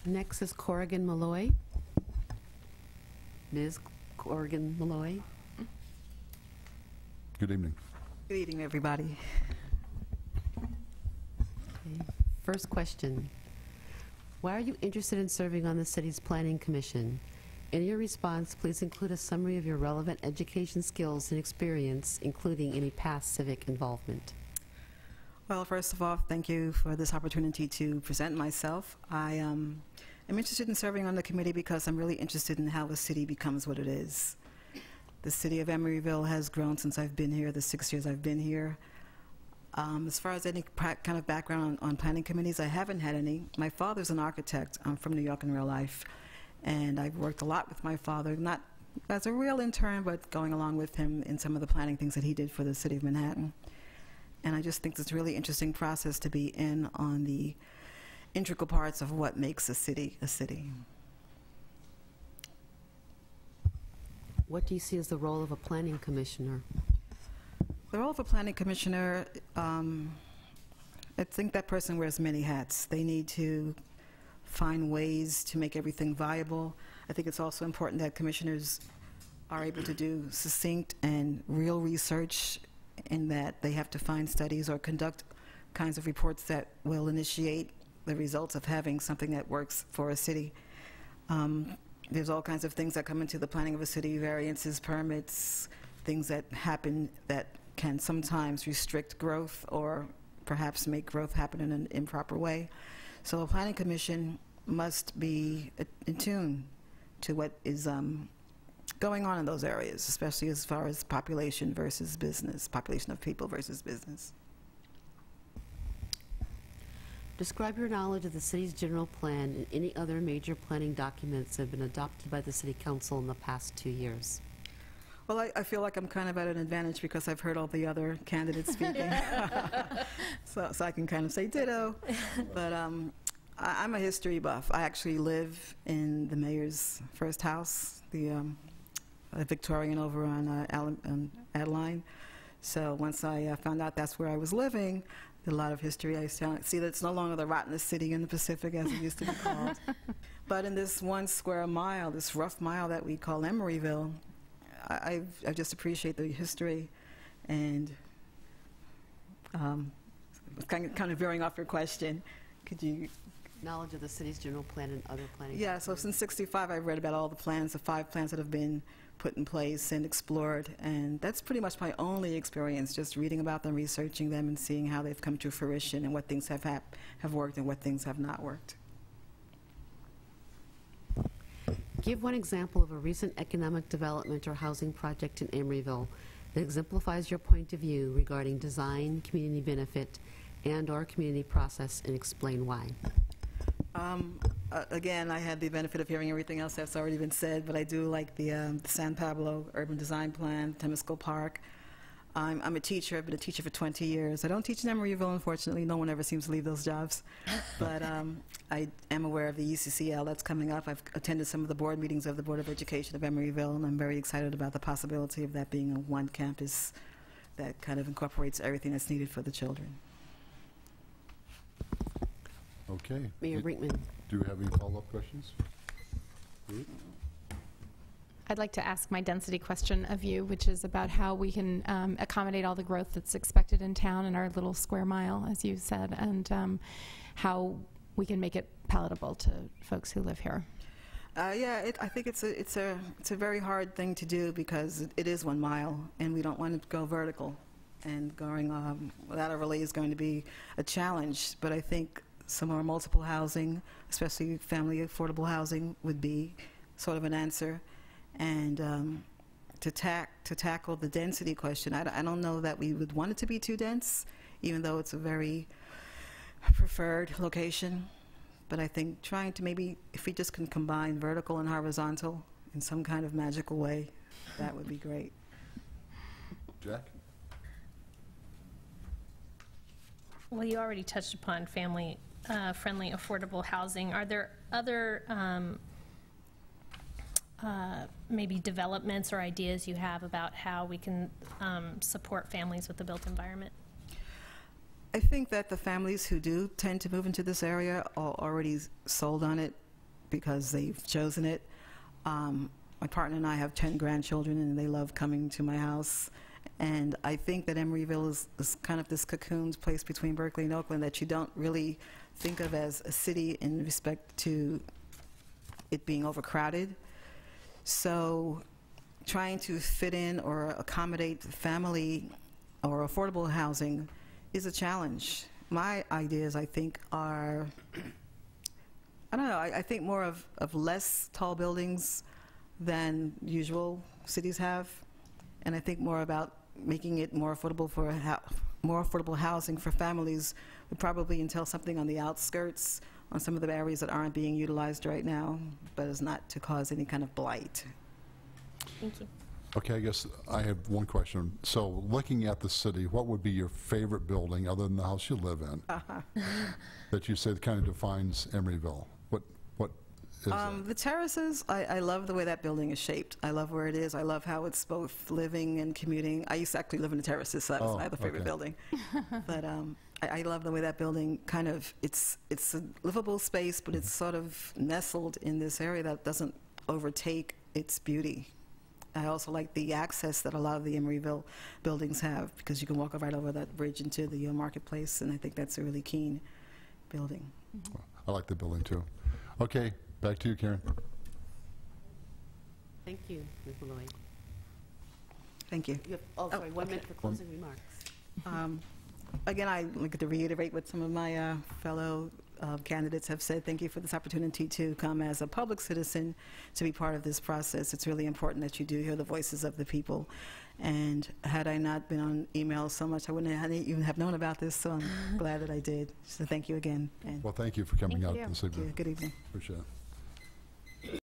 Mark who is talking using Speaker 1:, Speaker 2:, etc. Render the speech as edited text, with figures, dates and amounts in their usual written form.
Speaker 1: Next is Corrigan Malloy. Ms. Corrigan Malloy.
Speaker 2: Good evening.
Speaker 3: Good evening, everybody.
Speaker 1: Okay. First question. Why are you interested in serving on the city's planning commission? In your response, please include a summary of your relevant education skills and experience, including any past civic involvement.
Speaker 3: Well, first of all, thank you for this opportunity to present myself. I am interested in serving on the committee because I'm really interested in how a city becomes what it is. The city of Emeryville has grown since I've been here, the 6 years I've been here. As far as any kind of background on planning committees, I haven't had any. My father's an architect. I'm from New York in real life. And I've worked a lot with my father, not as a real intern, but going along with him in some of the planning things that he did for the city of Manhattan. And I just think it's a really interesting process to be in on the integral parts of what makes a city a city.
Speaker 1: What do you see as the role of a planning commissioner?
Speaker 3: The role of a planning commissioner, I think that person wears many hats. They need to find ways to make everything viable. I think it's also important that commissioners are able to do succinct and real research, in that they have to find studies or conduct kinds of reports that will initiate the results of having something that works for a city. There's all kinds of things that come into the planning of a city, variances, permits, things that happen that can sometimes restrict growth or perhaps make growth happen in an improper way. So a planning commission must be in tune to what is going on in those areas, especially as far as population versus business, population of people versus business.
Speaker 1: Describe your knowledge of the city's general plan and any other major planning documents that have been adopted by the City Council in the past 2 years.
Speaker 3: Well, I feel like I'm kind of at an advantage because I've heard all the other candidates speaking. so I can kind of say ditto. But I'm a history buff. I actually live in the mayor's first house, the Victorian over on Adeline. So once I found out that's where I was living, a lot of history. I see that it's no longer the rottenest city in the Pacific as it used to be called. But in this 1 square mile, this rough mile that we call Emeryville, I just appreciate the history, and kind of veering off your question. Could you?
Speaker 1: Knowledge of the city's general plan and other planning.
Speaker 3: Yeah, so since '65, I've read about all the plans, the 5 plans that have been put in place and explored, and that's pretty much my only experience, just reading about them, researching them, and seeing how they've come to fruition and what things have worked and what things have not worked.
Speaker 1: Give one example of a recent economic development or housing project in Emeryville that exemplifies your point of view regarding design, community benefit, and/or community process, and explain why.
Speaker 3: Again, I had the benefit of hearing everything else that's already been said, but I do like the San Pablo Urban Design Plan, Temescal Park. I'm a teacher. I've been a teacher for 20 years. I don't teach in Emeryville, unfortunately. No one ever seems to leave those jobs. But I am aware of the UCCL that's coming up. I've attended some of the board meetings of the Board of Education of Emeryville, and I'm very excited about the possibility of that being a one campus that kind of incorporates everything that's needed for the children.
Speaker 2: Okay.
Speaker 1: Mayor Brinkman.
Speaker 2: Do you have any follow-up questions?
Speaker 4: I'd like to ask my density question of you, which is about how we can accommodate all the growth that's expected in town in our little square mile, as you said, and how we can make it palatable to folks who live here.
Speaker 3: Yeah, I think it's a very hard thing to do because it is 1 mile, and we don't want to go vertical. And going laterally is going to be a challenge. But I think some more multiple housing, especially family affordable housing, would be sort of an answer. And to tackle the density question, I don't know that we would want it to be too dense, even though it's a very preferred location. But I think trying to maybe, if we just can combine vertical and horizontal in some kind of magical way, that would be great.
Speaker 2: Jack?
Speaker 5: Well, you already touched upon family-friendly, affordable housing. Are there other maybe developments or ideas you have about how we can support families with the built environment?
Speaker 3: I think that the families who do tend to move into this area are already sold on it. because they've chosen it. My partner and I have 10 grandchildren, and they love coming to my house. And I think that Emeryville is kind of this cocooned place between Berkeley and Oakland that you don't really think of as a city in respect to it being overcrowded. So trying to fit in or accommodate family or affordable housing is a challenge. My ideas, I think, are, I don't know, I think more of less tall buildings than usual cities have, and I think more about making it more affordable for more affordable housing for families would probably entail something on the outskirts, on some of the areas that aren't being utilized right now, but is not to cause any kind of blight.
Speaker 5: Thank you.
Speaker 2: Okay, I guess I have one question. So looking at the city, what would be your favorite building, other than the house you live in, that you said kind of defines Emeryville? What is it?
Speaker 3: The terraces, I love the way that building is shaped. I love where it is. I love how it's both living and commuting. I used to actually live in the terraces, so that was my other favorite building. But I love the way that building kind of, it's a livable space, but it's sort of nestled in this area that doesn't overtake its beauty. I also like the access that a lot of the Emeryville buildings have, because you can walk right over that bridge into the marketplace, and I think that's a really keen building.
Speaker 2: I like the building too. Okay, back to you, Karen.
Speaker 1: Thank you, Ms. Malloy.
Speaker 3: Thank you.
Speaker 1: You have, sorry, 1 minute for closing remarks.
Speaker 3: Again, I'd like to reiterate what some of my fellow candidates have said. Thank you for this opportunity to come as a public citizen to be part of this process. It's really important that you do hear the voices of the people. And had I not been on email so much, I wouldn't even have known about this, so I'm glad that I did. So thank you again. And
Speaker 2: Well, thank you for coming
Speaker 4: Thank
Speaker 2: out
Speaker 4: you.
Speaker 2: this evening.
Speaker 3: good evening.
Speaker 2: Appreciate it.